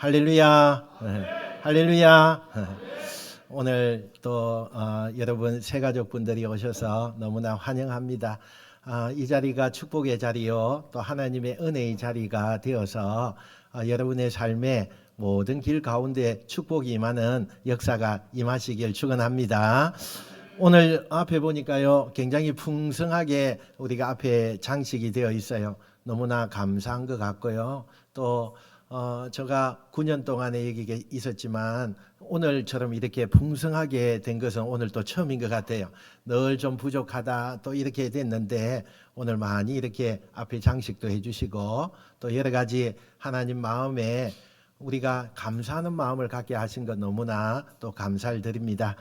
할렐루야. 할렐루야. 오늘 또 여러분 새가족분들이 오셔서 너무나 환영합니다. 이 자리가 축복의 자리요, 또 하나님의 은혜의 자리가 되어서 여러분의 삶에 모든 길 가운데 축복이 임하는 역사가 임하시길 축원합니다. 오늘 앞에 보니까요, 굉장히 풍성하게 우리가 앞에 장식이 되어 있어요. 너무나 감사한 것 같고요. 또 제가 9년 동안에 여기 있었지만 오늘처럼 이렇게 풍성하게 된 것은 오늘 또 처음인 것 같아요. 늘 좀 부족하다 또 이렇게 됐는데 오늘 많이 이렇게 앞에 장식도 해주시고 또 여러 가지 하나님 마음에 우리가 감사하는 마음을 갖게 하신 것 너무나 또 감사를 드립니다.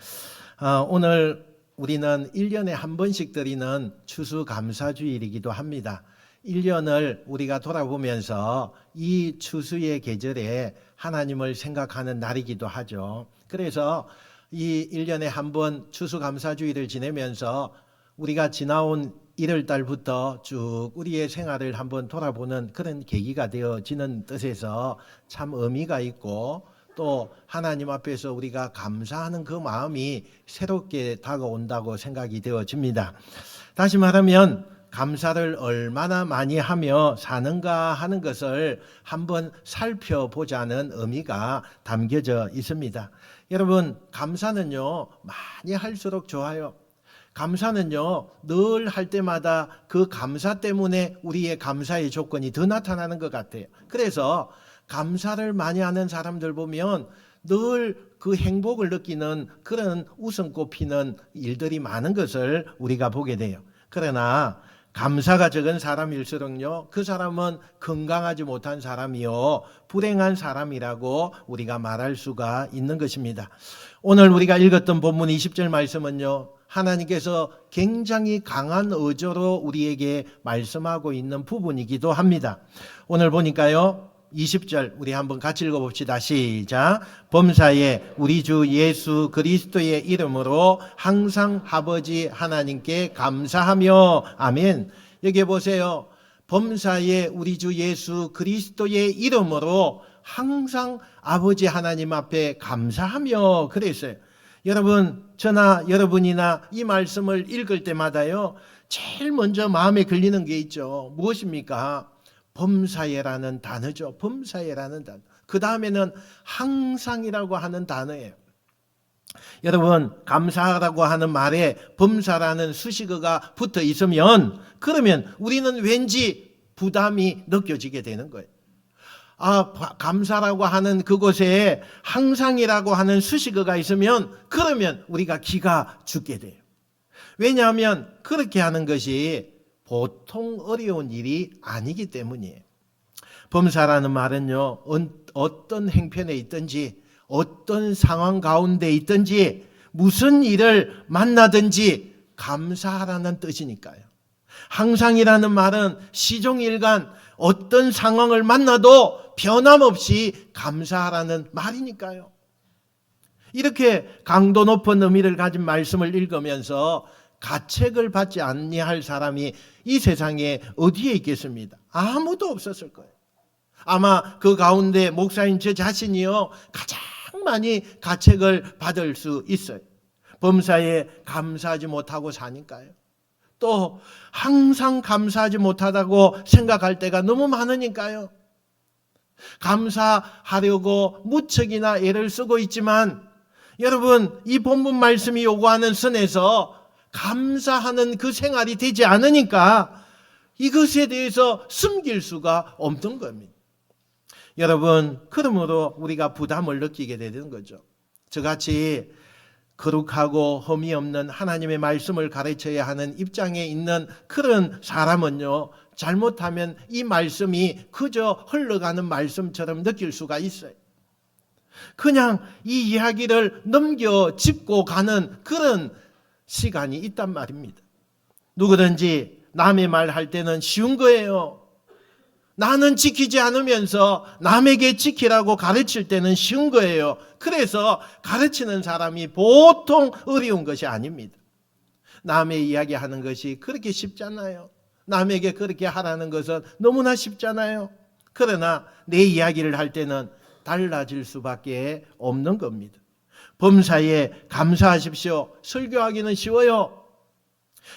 오늘 우리는 1년에 한 번씩 드리는 추수감사주일이기도 합니다. 1년을 우리가 돌아보면서 이 추수의 계절에 하나님을 생각하는 날이기도 하죠. 그래서 이 1년에 한 번 추수감사주일을 지내면서 우리가 지나온 1월 달부터 쭉 우리의 생활을 한번 돌아보는 그런 계기가 되어지는 뜻에서 참 의미가 있고, 또 하나님 앞에서 우리가 감사하는 그 마음이 새롭게 다가온다고 생각이 되어집니다. 다시 말하면 감사를 얼마나 많이 하며 사는가 하는 것을 한번 살펴보자는 의미가 담겨져 있습니다. 여러분, 감사는요, 많이 할수록 좋아요. 감사는요, 늘 할 때마다 그 감사 때문에 우리의 감사의 조건이 더 나타나는 것 같아요. 그래서 감사를 많이 하는 사람들 보면 늘 그 행복을 느끼는 그런 웃음꽃 피는 일들이 많은 것을 우리가 보게 돼요. 그러나 감사가 적은 사람일수록요, 그 사람은 건강하지 못한 사람이요, 불행한 사람이라고 우리가 말할 수가 있는 것입니다. 오늘 우리가 읽었던 본문 20절 말씀은요, 하나님께서 굉장히 강한 어조로 우리에게 말씀하고 있는 부분이기도 합니다. 오늘 보니까요, 20절 우리 한번 같이 읽어봅시다. 시작. 범사에 우리 주 예수 그리스도의 이름으로 항상 아버지 하나님께 감사하며. 아멘. 여기 보세요. 범사에 우리 주 예수 그리스도의 이름으로 항상 아버지 하나님 앞에 감사하며 그랬어요. 여러분, 저나 여러분이나 이 말씀을 읽을 때마다요, 제일 먼저 마음에 걸리는 게 있죠. 무엇입니까? 범사에라는 단어죠. 범사에라는 단어. 그 다음에는 항상이라고 하는 단어예요. 여러분, 감사라고 하는 말에 범사라는 수식어가 붙어 있으면 그러면 우리는 왠지 부담이 느껴지게 되는 거예요. 감사라고 하는 그곳에 항상이라고 하는 수식어가 있으면 그러면 우리가 기가 죽게 돼요. 왜냐하면 그렇게 하는 것이 보통 어려운 일이 아니기 때문이에요. 범사라는 말은요, 어떤 행편에 있든지 어떤 상황 가운데 있든지 무슨 일을 만나든지 감사하라는 뜻이니까요. 항상이라는 말은 시종일관 어떤 상황을 만나도 변함없이 감사하라는 말이니까요. 이렇게 강도 높은 의미를 가진 말씀을 읽으면서 가책을 받지 아니할 사람이 이 세상에 어디에 있겠습니다? 아무도 없었을 거예요. 아마 그 가운데 목사인 저 자신이요, 가장 많이 가책을 받을 수 있어요. 범사에 감사하지 못하고 사니까요. 또 항상 감사하지 못하다고 생각할 때가 너무 많으니까요. 감사하려고 무척이나 애를 쓰고 있지만 여러분, 이 본문 말씀이 요구하는 선에서 감사하는 그 생활이 되지 않으니까 이것에 대해서 숨길 수가 없는 겁니다. 여러분, 그러므로 우리가 부담을 느끼게 되는 거죠. 저같이 거룩하고 흠이 없는 하나님의 말씀을 가르쳐야 하는 입장에 있는 그런 사람은요, 잘못하면 이 말씀이 그저 흘러가는 말씀처럼 느낄 수가 있어요. 그냥 이 이야기를 넘겨 짚고 가는 그런 시간이 있단 말입니다. 누구든지 남의 말 할 때는 쉬운 거예요. 나는 지키지 않으면서 남에게 지키라고 가르칠 때는 쉬운 거예요. 그래서 가르치는 사람이 보통 어려운 것이 아닙니다. 남의 이야기하는 것이 그렇게 쉽잖아요. 남에게 그렇게 하라는 것은 너무나 쉽잖아요. 그러나 내 이야기를 할 때는 달라질 수밖에 없는 겁니다. 범사에 감사하십시오. 설교하기는 쉬워요.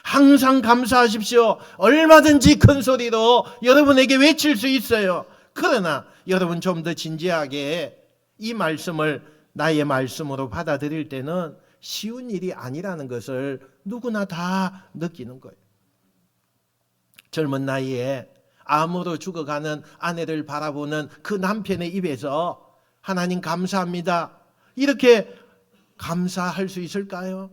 항상 감사하십시오. 얼마든지 큰 소리로 여러분에게 외칠 수 있어요. 그러나 여러분 좀 더 진지하게 이 말씀을 나의 말씀으로 받아들일 때는 쉬운 일이 아니라는 것을 누구나 다 느끼는 거예요. 젊은 나이에 암으로 죽어가는 아내를 바라보는 그 남편의 입에서 하나님 감사합니다, 이렇게 감사할 수 있을까요?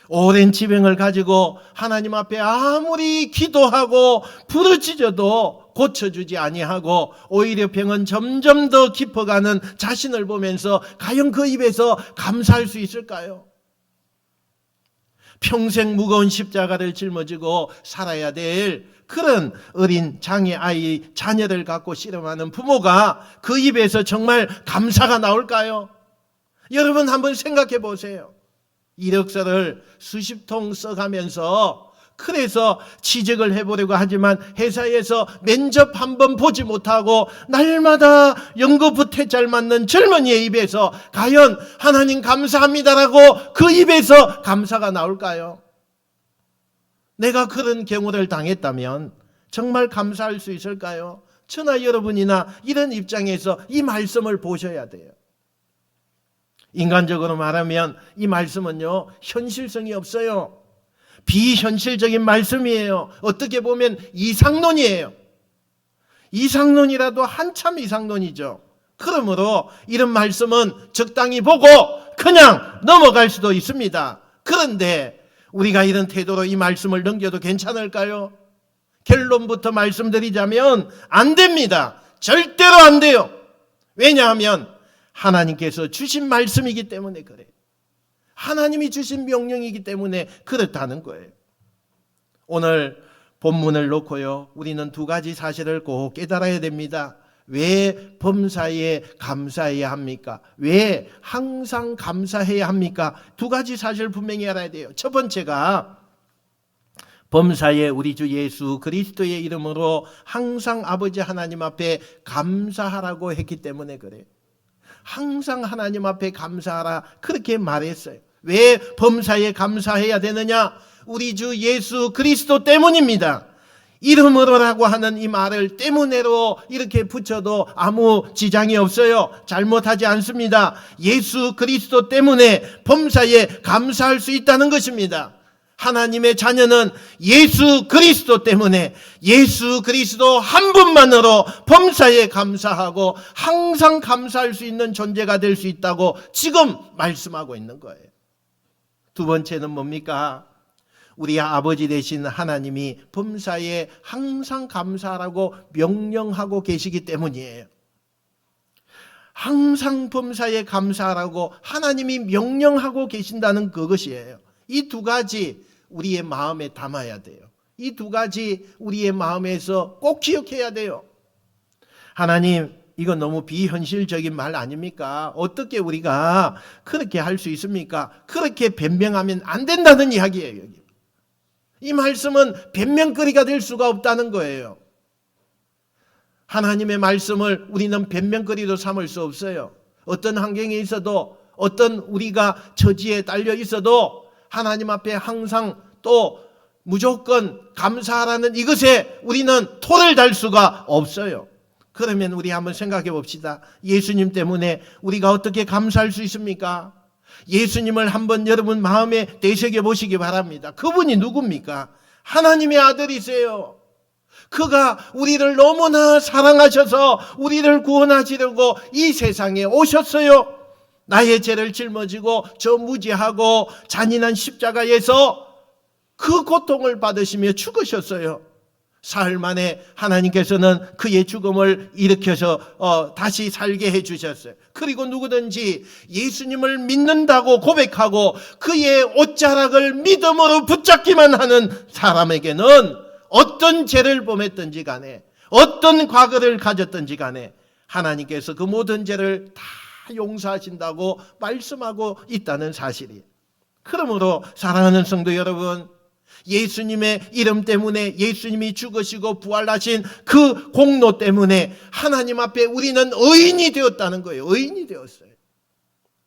오랜 지병을 가지고 하나님 앞에 아무리 기도하고 부르짖어도 고쳐주지 아니하고 오히려 병은 점점 더 깊어가는 자신을 보면서 과연 그 입에서 감사할 수 있을까요? 평생 무거운 십자가를 짊어지고 살아야 될 그런 어린 장애아이 자녀를 갖고 씨름하는 부모가 그 입에서 정말 감사가 나올까요? 여러분 한번 생각해 보세요. 이력서를 수십 통 써가면서 그래서 취직을 해보려고 하지만 회사에서 면접 한번 보지 못하고 날마다 연거부태 잘 맞는 젊은이의 입에서 과연 하나님 감사합니다라고 그 입에서 감사가 나올까요? 내가 그런 경우를 당했다면 정말 감사할 수 있을까요? 저나 여러분이나 이런 입장에서 이 말씀을 보셔야 돼요. 인간적으로 말하면 이 말씀은요, 현실성이 없어요. 비현실적인 말씀이에요. 어떻게 보면 이상론이에요. 이상론이라도 한참 이상론이죠. 그러므로 이런 말씀은 적당히 보고 그냥 넘어갈 수도 있습니다. 그런데 우리가 이런 태도로 이 말씀을 넘겨도 괜찮을까요? 결론부터 말씀드리자면 안 됩니다. 절대로 안 돼요. 왜냐하면 하나님께서 주신 말씀이기 때문에 그래요. 하나님이 주신 명령이기 때문에 그렇다는 거예요. 오늘 본문을 놓고요, 우리는 두 가지 사실을 꼭 깨달아야 됩니다. 왜 범사에 감사해야 합니까? 왜 항상 감사해야 합니까? 두 가지 사실 분명히 알아야 돼요. 첫 번째가 범사에 우리 주 예수 그리스도의 이름으로 항상 아버지 하나님 앞에 감사하라고 했기 때문에 그래요. 항상 하나님 앞에 감사하라 그렇게 말했어요. 왜 범사에 감사해야 되느냐? 우리 주 예수 그리스도 때문입니다. 이름으로라고 하는 이 말을 때문에로 이렇게 붙여도 아무 지장이 없어요. 잘못하지 않습니다. 예수 그리스도 때문에 범사에 감사할 수 있다는 것입니다. 하나님의 자녀는 예수 그리스도 때문에 예수 그리스도 한 분만으로 범사에 감사하고 항상 감사할 수 있는 존재가 될 수 있다고 지금 말씀하고 있는 거예요. 두 번째는 뭡니까? 우리 아버지 되신 하나님이 범사에 항상 감사하라고 명령하고 계시기 때문이에요. 항상 범사에 감사하라고 하나님이 명령하고 계신다는 그것이에요. 이 두 가지 우리의 마음에 담아야 돼요. 이 두 가지 우리의 마음에서 꼭 기억해야 돼요. 하나님, 이건 너무 비현실적인 말 아닙니까? 어떻게 우리가 그렇게 할 수 있습니까? 그렇게 변명하면 안 된다는 이야기예요. 여기. 이 말씀은 변명거리가 될 수가 없다는 거예요. 하나님의 말씀을 우리는 변명거리도 삼을 수 없어요. 어떤 환경에 있어도 어떤 우리가 처지에 딸려 있어도 하나님 앞에 항상 또 무조건 감사하라는 이것에 우리는 토를 달 수가 없어요. 그러면 우리 한번 생각해 봅시다. 예수님 때문에 우리가 어떻게 감사할 수 있습니까? 예수님을 한번 여러분 마음에 되새겨 보시기 바랍니다. 그분이 누굽니까? 하나님의 아들이세요. 그가 우리를 너무나 사랑하셔서 우리를 구원하시려고 이 세상에 오셨어요. 나의 죄를 짊어지고 저 무지하고 잔인한 십자가에서 그 고통을 받으시며 죽으셨어요. 사흘 만에 하나님께서는 그의 죽음을 일으켜서 다시 살게 해주셨어요. 그리고 누구든지 예수님을 믿는다고 고백하고 그의 옷자락을 믿음으로 붙잡기만 하는 사람에게는 어떤 죄를 범했든지 간에 어떤 과거를 가졌든지 간에 하나님께서 그 모든 죄를 다 용서하신다고 말씀하고 있다는 사실이에요. 그러므로 사랑하는 성도 여러분, 예수님의 이름 때문에, 예수님이 죽으시고 부활하신 그 공로 때문에 하나님 앞에 우리는 의인이 되었다는 거예요. 의인이 되었어요.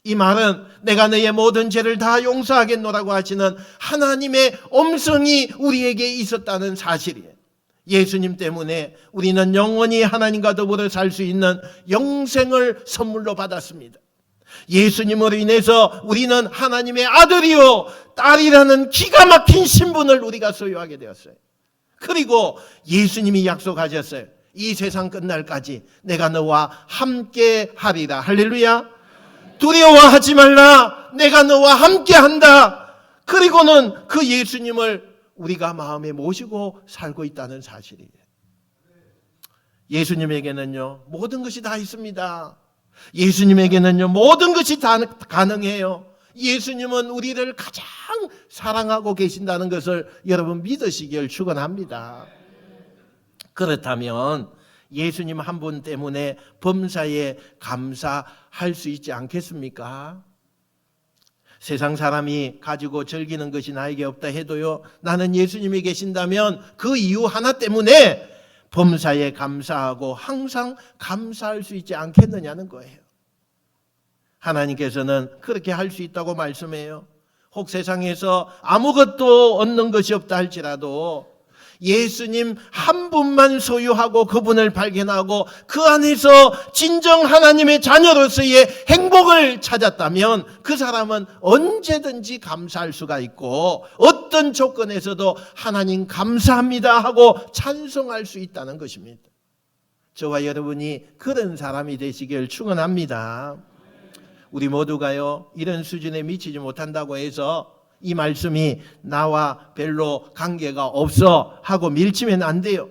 이 말은 내가 너의 모든 죄를 다 용서하겠노라고 하시는 하나님의 음성이 우리에게 있었다는 사실이에요. 예수님 때문에 우리는 영원히 하나님과 더불어 살 수 있는 영생을 선물로 받았습니다. 예수님으로 인해서 우리는 하나님의 아들이요 딸이라는 기가 막힌 신분을 우리가 소유하게 되었어요. 그리고 예수님이 약속하셨어요. 이 세상 끝날까지 내가 너와 함께 하리라. 할렐루야. 두려워하지 말라. 내가 너와 함께 한다. 그리고는 그 예수님을 우리가 마음에 모시고 살고 있다는 사실이에요. 예수님에게는요 모든 것이 다 있습니다. 예수님에게는요 모든 것이 다 가능해요. 예수님은 우리를 가장 사랑하고 계신다는 것을 여러분 믿으시길 축원합니다. 그렇다면 예수님 한 분 때문에 범사에 감사할 수 있지 않겠습니까? 세상 사람이 가지고 즐기는 것이 나에게 없다 해도요, 나는 예수님이 계신다면 그 이유 하나 때문에 범사에 감사하고 항상 감사할 수 있지 않겠느냐는 거예요. 하나님께서는 그렇게 할 수 있다고 말씀해요. 혹 세상에서 아무것도 얻는 것이 없다 할지라도 예수님 한 분만 소유하고 그분을 발견하고 그 안에서 진정 하나님의 자녀로서의 행복을 찾았다면 그 사람은 언제든지 감사할 수가 있고 어떤 조건에서도 하나님 감사합니다 하고 찬송할 수 있다는 것입니다. 저와 여러분이 그런 사람이 되시길 축원합니다. 우리 모두가요 이런 수준에 미치지 못한다고 해서 이 말씀이 나와 별로 관계가 없어 하고 밀치면 안 돼요.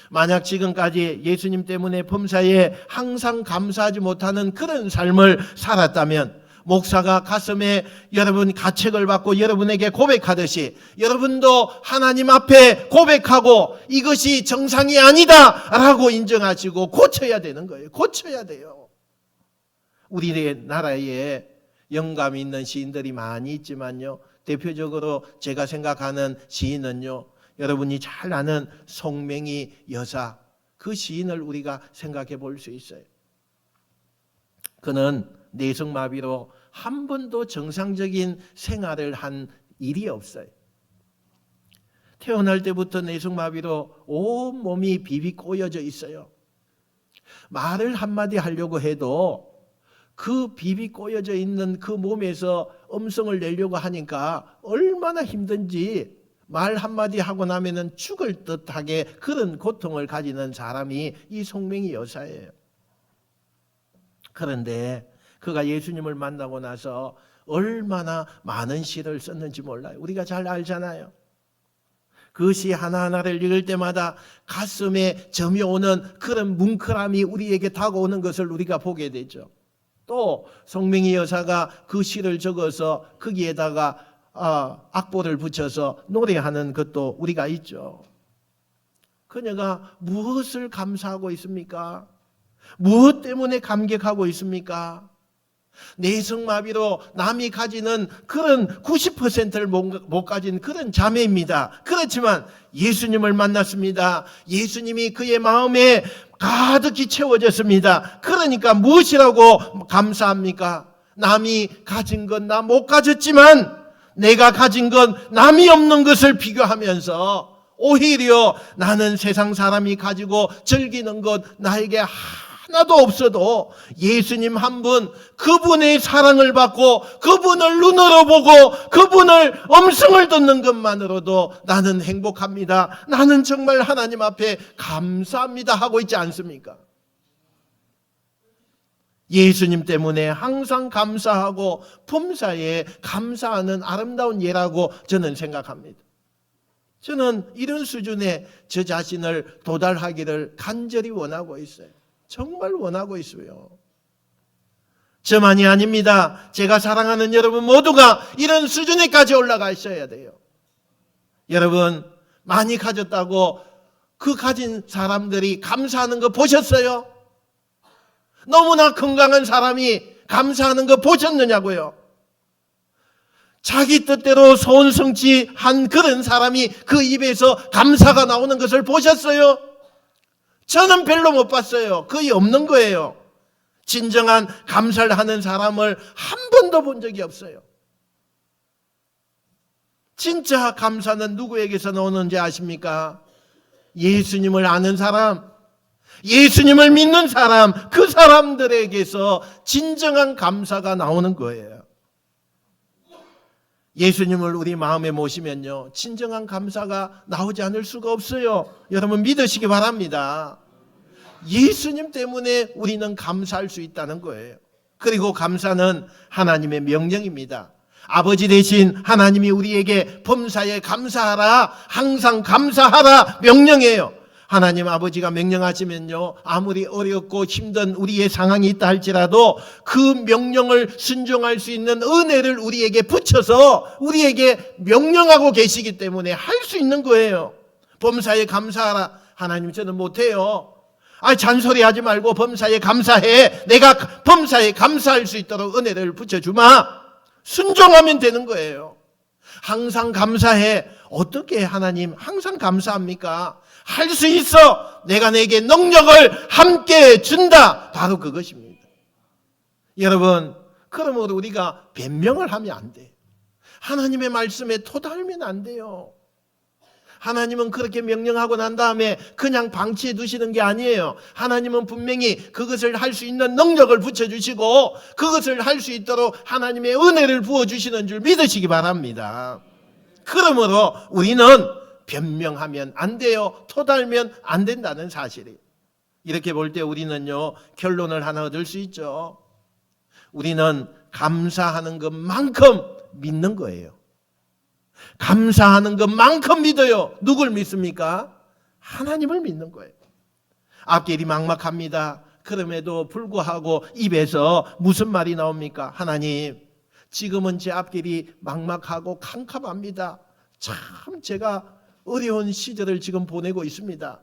만약 지금까지 예수님 때문에 범사에 항상 감사하지 못하는 그런 삶을 살았다면 목사가 가슴에 여러분 가책을 받고 여러분에게 고백하듯이 여러분도 하나님 앞에 고백하고 이것이 정상이 아니다라고 인정하시고 고쳐야 되는 거예요. 고쳐야 돼요. 우리나라에 영감 있는 시인들이 많이 있지만요, 대표적으로 제가 생각하는 시인은요, 여러분이 잘 아는 송맹이 여사, 그 시인을 우리가 생각해 볼 수 있어요. 그는 내성마비로 한 번도 정상적인 생활을 한 일이 없어요. 태어날 때부터 내성마비로 온 몸이 비비 꼬여져 있어요. 말을 한마디 하려고 해도 그 비비 꼬여져 있는 그 몸에서 음성을 내려고 하니까 얼마나 힘든지 말 한마디 하고 나면은 죽을 듯하게 그런 고통을 가지는 사람이 이 송맹이 여사예요. 그런데 그가 예수님을 만나고 나서 얼마나 많은 시를 썼는지 몰라요. 우리가 잘 알잖아요. 그 시 하나하나를 읽을 때마다 가슴에 점이 오는 그런 뭉클함이 우리에게 다가오는 것을 우리가 보게 되죠. 또 송맹이 여사가 그 시를 적어서 거기에다가 악보를 붙여서 노래하는 것도 우리가 있죠. 그녀가 무엇을 감사하고 있습니까? 무엇 때문에 감격하고 있습니까? 내성마비로 남이 가지는 그런 90%를 못 가진 그런 자매입니다. 그렇지만 예수님을 만났습니다. 예수님이 그의 마음에 가득히 채워졌습니다. 그러니까 무엇이라고 감사합니까? 남이 가진 건 나 못 가졌지만 내가 가진 건 남이 없는 것을 비교하면서 오히려 나는 세상 사람이 가지고 즐기는 것 나에게 하나도 없어도 예수님 한 분, 그분의 사랑을 받고 그분을 눈으로 보고 그분을 음성을 듣는 것만으로도 나는 행복합니다. 나는 정말 하나님 앞에 감사합니다 하고 있지 않습니까? 예수님 때문에 항상 감사하고 범사에 감사하는 아름다운 예라고 저는 생각합니다. 저는 이런 수준에 저 자신을 도달하기를 간절히 원하고 있어요. 정말 원하고 있어요. 저만이 아닙니다. 제가 사랑하는 여러분 모두가 이런 수준에까지 올라가 있어야 돼요. 여러분 많이 가졌다고 그 가진 사람들이 감사하는 거 보셨어요? 너무나 건강한 사람이 감사하는 거 보셨느냐고요? 자기 뜻대로 소원 성취한 그런 사람이 그 입에서 감사가 나오는 것을 보셨어요? 저는 별로 못 봤어요. 거의 없는 거예요. 진정한 감사를 하는 사람을 한 번도 본 적이 없어요. 진짜 감사는 누구에게서 나오는지 아십니까? 예수님을 아는 사람, 예수님을 믿는 사람, 그 사람들에게서 진정한 감사가 나오는 거예요. 예수님을 우리 마음에 모시면요, 진정한 감사가 나오지 않을 수가 없어요. 여러분 믿으시기 바랍니다. 예수님 때문에 우리는 감사할 수 있다는 거예요. 그리고 감사는 하나님의 명령입니다. 아버지 되신 하나님이 우리에게 범사에 감사하라, 항상 감사하라 명령해요. 하나님 아버지가 명령하시면요, 아무리 어렵고 힘든 우리의 상황이 있다 할지라도 그 명령을 순종할 수 있는 은혜를 우리에게 붙여서 우리에게 명령하고 계시기 때문에 할 수 있는 거예요. 범사에 감사하라. 하나님 저는 못해요. 잔소리하지 말고 범사에 감사해. 내가 범사에 감사할 수 있도록 은혜를 붙여주마. 순종하면 되는 거예요. 항상 감사해. 어떻게 하나님 항상 감사합니까? 할 수 있어. 내가 내게 능력을 함께 준다. 바로 그것입니다. 여러분, 그러므로 우리가 변명을 하면 안 돼요. 하나님의 말씀에 토달면 안 돼요. 하나님은 그렇게 명령하고 난 다음에 그냥 방치해 두시는 게 아니에요. 하나님은 분명히 그것을 할 수 있는 능력을 붙여주시고 그것을 할 수 있도록 하나님의 은혜를 부어주시는 줄 믿으시기 바랍니다. 그러므로 우리는 변명하면 안 돼요. 토달면 안 된다는 사실이에요. 이렇게 볼 때 우리는요, 결론을 하나 얻을 수 있죠. 우리는 감사하는 것만큼 믿는 거예요. 감사하는 것만큼 믿어요. 누굴 믿습니까? 하나님을 믿는 거예요. 앞길이 막막합니다. 그럼에도 불구하고 입에서 무슨 말이 나옵니까? 하나님, 지금은 제 앞길이 막막하고 캄캄합니다. 참 제가 어려운 시절을 지금 보내고 있습니다.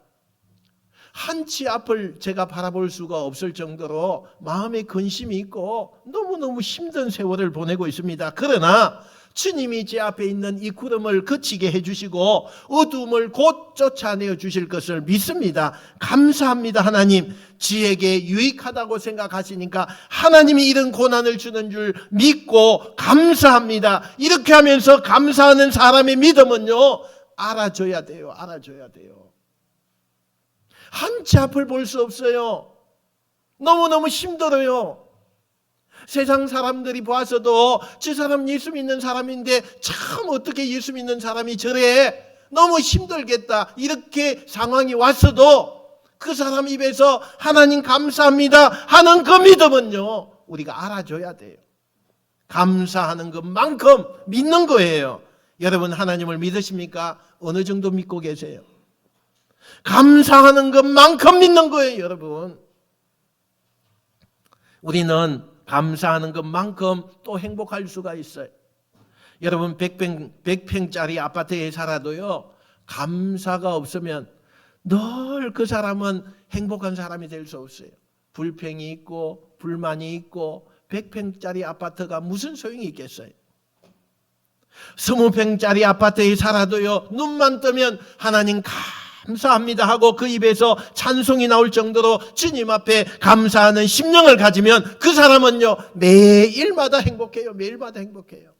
한치 앞을 제가 바라볼 수가 없을 정도로 마음에 근심이 있고 너무너무 힘든 세월을 보내고 있습니다. 그러나 주님이 제 앞에 있는 이 구름을 그치게 해주시고 어두움을 곧 쫓아내어 주실 것을 믿습니다. 감사합니다. 하나님, 지에게 유익하다고 생각하시니까 하나님이 이런 고난을 주는 줄 믿고 감사합니다. 이렇게 하면서 감사하는 사람의 믿음은요, 알아줘야 돼요. 알아줘야 돼요. 한치 앞을 볼 수 없어요. 너무너무 힘들어요. 세상 사람들이 봐서도 저 사람 예수 믿는 사람인데 참 어떻게 예수 믿는 사람이 저래? 너무 힘들겠다. 이렇게 상황이 왔어도 그 사람 입에서 하나님 감사합니다 하는 그 믿음은요, 우리가 알아줘야 돼요. 감사하는 것만큼 믿는 거예요. 여러분 하나님을 믿으십니까? 어느 정도 믿고 계세요? 감사하는 것만큼 믿는 거예요. 여러분, 우리는 감사하는 것만큼 또 행복할 수가 있어요. 여러분 100평짜리 아파트에 살아도요, 감사가 없으면 늘 그 사람은 행복한 사람이 될 수 없어요. 불평이 있고 불만이 있고 100평짜리 아파트가 무슨 소용이 있겠어요? 20평짜리 아파트에 살아도요, 눈만 뜨면 하나님 감사합니다 하고 그 입에서 찬송이 나올 정도로 주님 앞에 감사하는 심령을 가지면 그 사람은요, 매일마다 행복해요. 매일마다 행복해요.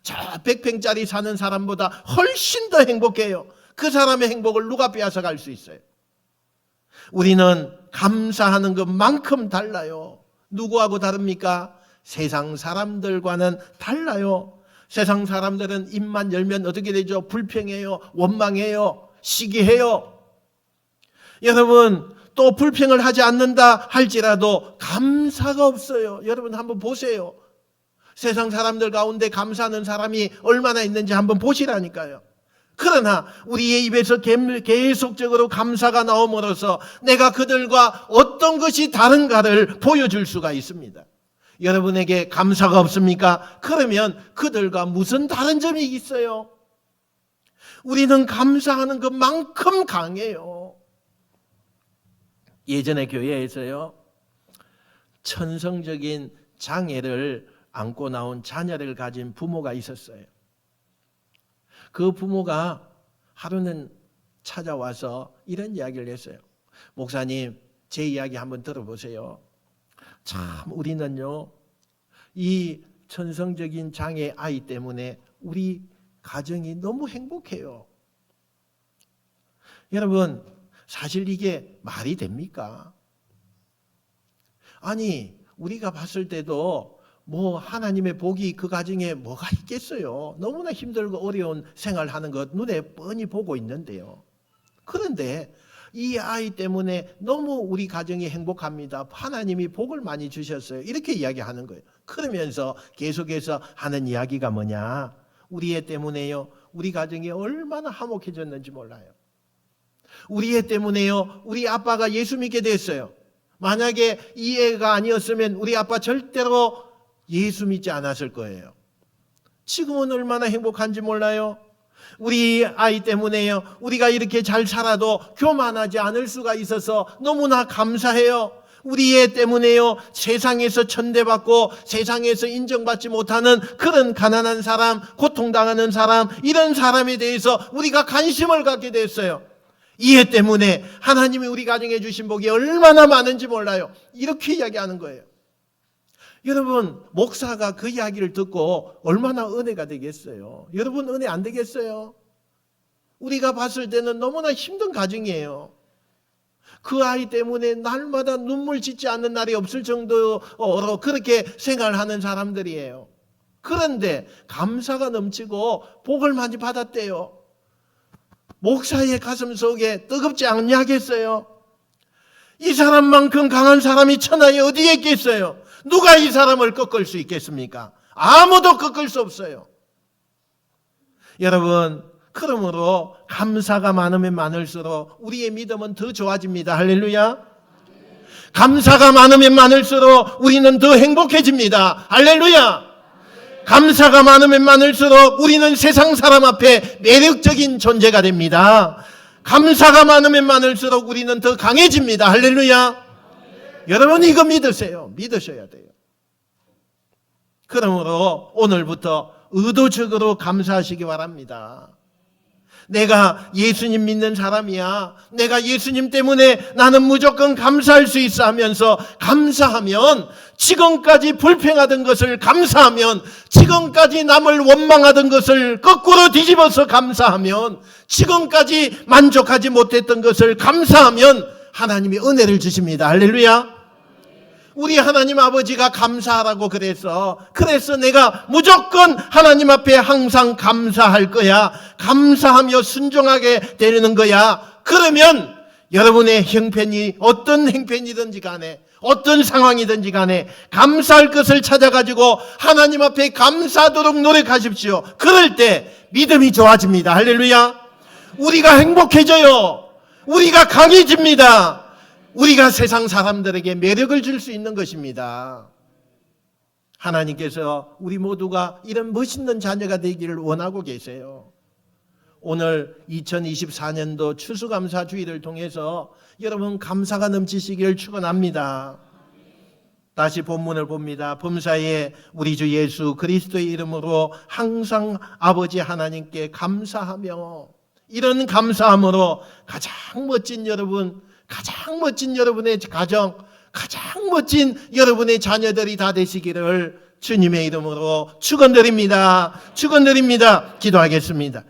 저 100평짜리 사는 사람보다 훨씬 더 행복해요. 그 사람의 행복을 누가 빼앗아갈 수 있어요? 우리는 감사하는 것만큼 달라요. 누구하고 다릅니까? 세상 사람들과는 달라요. 세상 사람들은 입만 열면 어떻게 되죠? 불평해요. 원망해요. 시기해요. 여러분, 또 불평을 하지 않는다 할지라도 감사가 없어요. 여러분 한번 보세요. 세상 사람들 가운데 감사하는 사람이 얼마나 있는지 한번 보시라니까요. 그러나 우리의 입에서 계속적으로 감사가 나옴으로써 내가 그들과 어떤 것이 다른가를 보여줄 수가 있습니다. 여러분에게 감사가 없습니까? 그러면 그들과 무슨 다른 점이 있어요? 우리는 감사하는 것만큼 강해요. 예전에 교회에서요, 천성적인 장애를 안고 나온 자녀를 가진 부모가 있었어요. 그 부모가 하루는 찾아와서 이런 이야기를 했어요. 목사님, 제 이야기 한번 들어보세요. 참 우리는요, 이 천성적인 장애 아이 때문에 우리 가정이 너무 행복해요. 여러분, 사실 이게 말이 됩니까? 아니, 우리가 봤을 때도 뭐 하나님의 복이 그 가정에 뭐가 있겠어요. 너무나 힘들고 어려운 생활하는 것 눈에 뻔히 보고 있는데요. 그런데 이 아이 때문에 너무 우리 가정이 행복합니다. 하나님이 복을 많이 주셨어요. 이렇게 이야기하는 거예요. 그러면서 계속해서 하는 이야기가 뭐냐? 우리 애 때문에요, 우리 가정이 얼마나 화목해졌는지 몰라요. 우리 애 때문에요, 우리 아빠가 예수 믿게 됐어요. 만약에 이 애가 아니었으면 우리 아빠 절대로 예수 믿지 않았을 거예요. 지금은 얼마나 행복한지 몰라요. 우리 아이 때문에요, 우리가 이렇게 잘 살아도 교만하지 않을 수가 있어서 너무나 감사해요. 우리 애 때문에요, 세상에서 천대받고 세상에서 인정받지 못하는 그런 가난한 사람, 고통당하는 사람, 이런 사람에 대해서 우리가 관심을 갖게 됐어요. 이 애 때문에 하나님이 우리 가정에 주신 복이 얼마나 많은지 몰라요. 이렇게 이야기하는 거예요. 여러분, 목사가 그 이야기를 듣고 얼마나 은혜가 되겠어요? 여러분, 은혜 안 되겠어요? 우리가 봤을 때는 너무나 힘든 가정이에요. 그 아이 때문에 날마다 눈물 짓지 않는 날이 없을 정도로 그렇게 생활하는 사람들이에요. 그런데 감사가 넘치고 복을 많이 받았대요. 목사의 가슴 속에 뜨겁지 않냐겠어요? 이 사람만큼 강한 사람이 천하에 어디에 있겠어요? 누가 이 사람을 꺾을 수 있겠습니까? 아무도 꺾을 수 없어요. 여러분, 그러므로 감사가 많으면 많을수록 우리의 믿음은 더 좋아집니다. 할렐루야. 감사가 많으면 많을수록 우리는 더 행복해집니다. 할렐루야. 감사가 많으면 많을수록 우리는 세상 사람 앞에 매력적인 존재가 됩니다. 감사가 많으면 많을수록 우리는 더 강해집니다. 할렐루야. 여러분, 이거 믿으세요. 믿으셔야 돼요. 그러므로 오늘부터 의도적으로 감사하시기 바랍니다. 내가 예수님 믿는 사람이야, 내가 예수님 때문에 나는 무조건 감사할 수 있어 하면서 감사하면, 지금까지 불평하던 것을 감사하면, 지금까지 남을 원망하던 것을 거꾸로 뒤집어서 감사하면, 지금까지 만족하지 못했던 것을 감사하면 하나님이 은혜를 주십니다. 할렐루야. 우리 하나님 아버지가 감사하라고 그래서 내가 무조건 하나님 앞에 항상 감사할 거야, 감사하며 순종하게 되는 거야. 그러면 여러분의 형편이 어떤 형편이든지 간에, 어떤 상황이든지 간에 감사할 것을 찾아가지고 하나님 앞에 감사하도록 노력하십시오. 그럴 때 믿음이 좋아집니다. 할렐루야. 우리가 행복해져요. 우리가 강해집니다. 우리가 세상 사람들에게 매력을 줄 수 있는 것입니다. 하나님께서 우리 모두가 이런 멋있는 자녀가 되기를 원하고 계세요. 오늘 2024년도 추수감사주의를 통해서 여러분 감사가 넘치시기를 축원합니다. 다시 본문을 봅니다. 범사에 우리 주 예수 그리스도의 이름으로 항상 아버지 하나님께 감사하며, 이런 감사함으로 가장 멋진 여러분, 가장 멋진 여러분의 가정, 가장 멋진 여러분의 자녀들이 다 되시기를 주님의 이름으로 축원드립니다. 축원드립니다. 기도하겠습니다.